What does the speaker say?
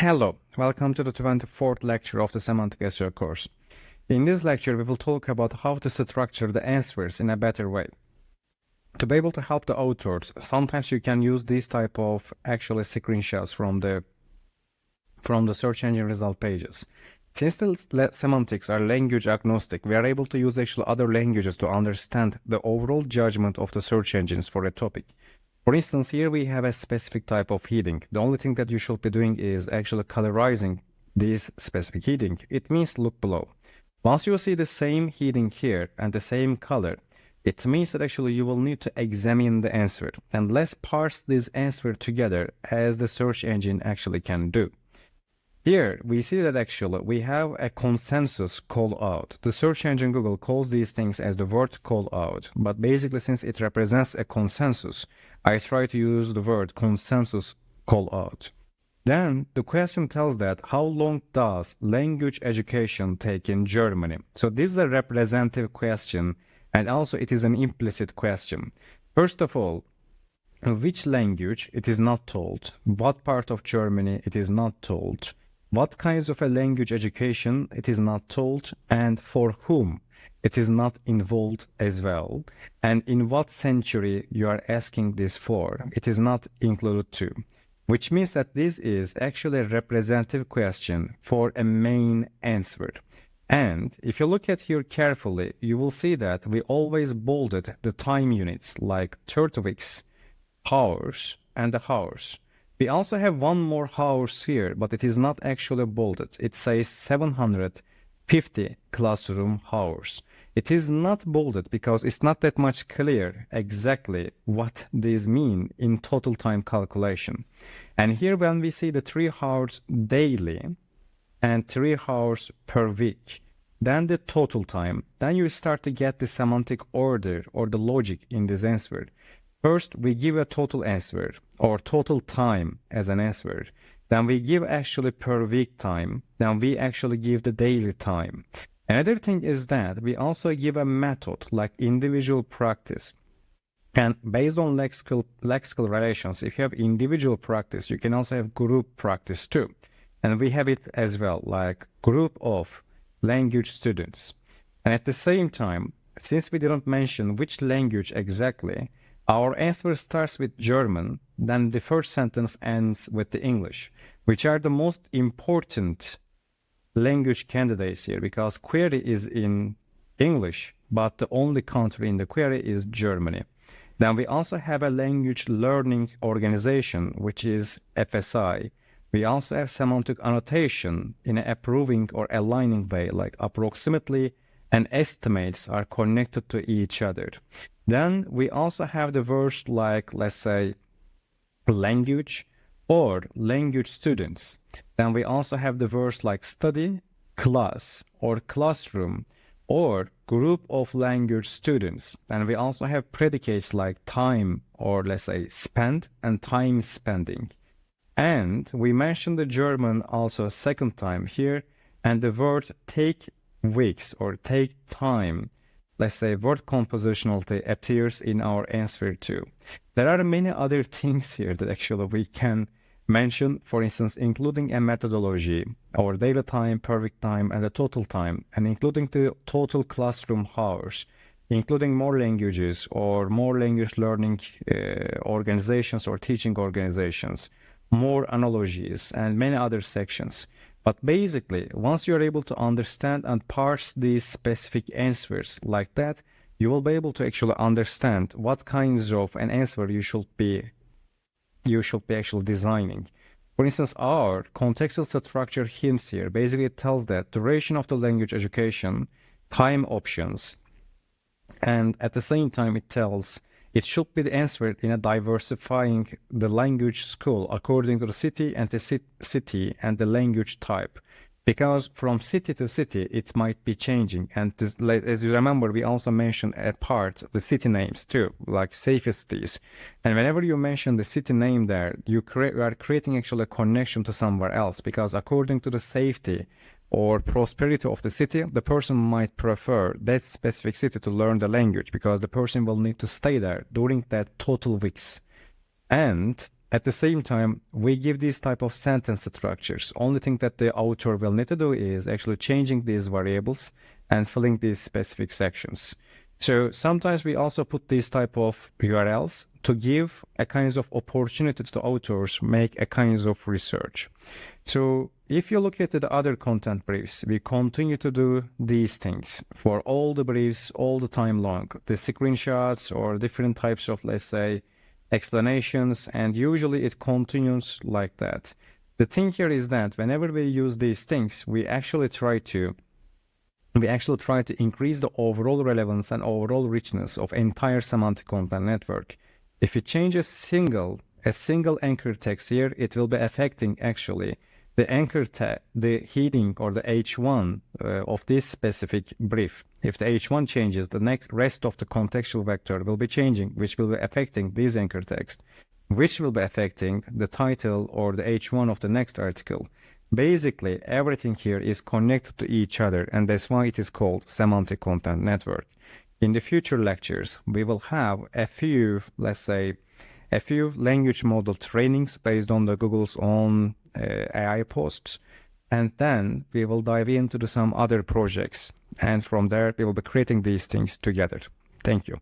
Hello, welcome to the 24th lecture of the Semantic SEO course. In this lecture, we will talk about how to structure the answers in a better way. To be able to help the authors, sometimes you can use these type of screenshots from the search engine result pages. Since the semantics are language agnostic, we are able to use other languages to understand the overall judgment of the search engines for a topic. For instance, here we have a specific type of heading. The only thing that you should be doing is actually colorizing this specific heading. It means look below. Once you see the same heading here and the same color, it means that you will need to examine the answer. And let's parse this answer together as the search engine can do. Here, we see that we have a consensus call out. The search engine Google calls these things as the word call out. But basically, since it represents a consensus, I try to use the word consensus call out. Then the question tells that how long does language education take in Germany? So this is a representative question, and also it is an implicit question. First of all, which language it is not told, what part of Germany it is not told, what kinds of a language education it is not told, and for whom it is not involved as well, and in what century you are asking this for, it is not included too. Which means that this is actually a representative question for a main answer. And if you look at here carefully, you will see that we always bolded the time units like 30 weeks, hours, and the hours. We also have one more hours here, but it is not actually bolded. It says 750 classroom hours. It is not bolded because it's not that much clear exactly what these mean in total time calculation. And here when we see the 3 hours daily and 3 hours per week, then the total time, then you start to get the semantic order or the logic in this answer. First, we give a total answer or total time as an answer. Then we give per week time. Then we give the daily time. Another thing is that we also give a method like individual practice. And based on lexical relations, if you have individual practice, you can also have group practice too. And we have it as well, like group of language students. And at the same time, since we didn't mention which language exactly, our answer starts with German, then the first sentence ends with the English, which are the most important language candidates here because query is in English, but the only country in the query is Germany. Then we also have a language learning organization, which is FSI. We also have semantic annotation in an approving or aligning way, like approximately and estimates are connected to each other. Then we also have the words like, let's say, language or language students. Then we also have the words like study, class, or classroom, or group of language students. And we also have predicates like time, or let's say spend, and time spending. And we mentioned the German also a second time here, and the word take weeks or take time, let's say word compositionality appears in our answer too. There are many other things here that we can mention, for instance, including a methodology, our daily time, per week time, and the total time, and including the total classroom hours, including more languages or more language learning organizations or teaching organizations, more analogies, and many other sections. But basically, once you're able to understand and parse these specific answers like that, you will be able to understand what kinds of an answer you should be designing. For instance, our contextual structure hints here. Basically, it tells that duration of the language education, time options, and at the same time, it tells it should be answered in a diversifying the language school according to the city and the city and the language type. Because from city to city, it might be changing. And this, as you remember, we also mentioned a part, the city names too, like safest cities. And whenever you mention the city name there, you are creating a connection to somewhere else. Because according to the safety or prosperity of the city, the person might prefer that specific city to learn the language because the person will need to stay there during that total weeks. And At the same time, we give these type of sentence structures. Only thing that the author will need to do is actually changing these variables and filling these specific sections. So sometimes we also put these type of URLs to give a kinds of opportunity to the authors make a kinds of research. So if you look at the other content briefs, we continue to do these things for all the briefs all the time long. The screenshots or different types of, let's say, explanations, and usually it continues like that. The thing here is that whenever we use these things, we actually try to increase the overall relevance and overall richness of entire semantic content network. If you change a single anchor text here, it will be affecting actually the anchor tag, the heading or the H1 of this specific brief. If the H1 changes, the rest of the contextual vector will be changing, which will be affecting this anchor text, which will be affecting the title or the H1 of the next article. Basically, everything here is connected to each other, and that's why it is called semantic content network. In the future lectures, we will have a few, let's say, a few language model trainings based on the Google's own AI posts, and then we will dive into some other projects, and from there we will be creating these things together. Thank you.